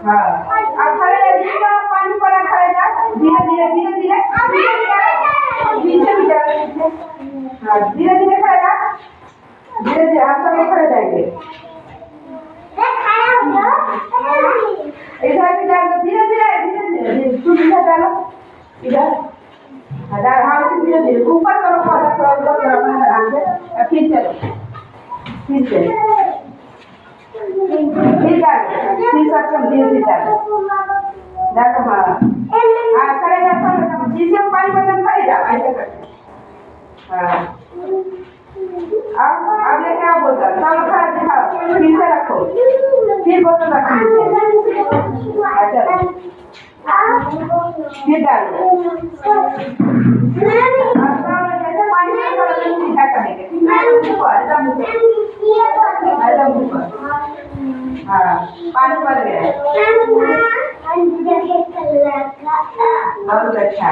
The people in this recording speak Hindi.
हाँ अब खड़े जिसका पानी पड़ा खड़े जा धीरे धीरे धीरे धीरे पीछे भी जा हाँ धीरे धीरे खड़े जा धीरे धीरे आप सब खड़े जाएंगे इधर भी डालो धीरे धीरे धीरे धीरे तू इधर डालो इधर हजार हाँ धीरे धीरे ऊपर करो थोड़ा थोड़ा ऊपर करो आराम से फिर चलो फिर चलो फिर डालो फिर सब धीरे धीरे डालो डालो हाँ हाँ खड़े जाओ जिससे पानी बर्तन खड़े जाओ ऐसे करके हाँ अब लेके आओ बोतल सब खड़ा दिखाओ फिर से रखो फिर बोतल रखो अच्छा फिर डालो जैसे पानी में सीधा करेंगे एकदम ऊपर हाँ पानी पड़ गया बहुत अच्छा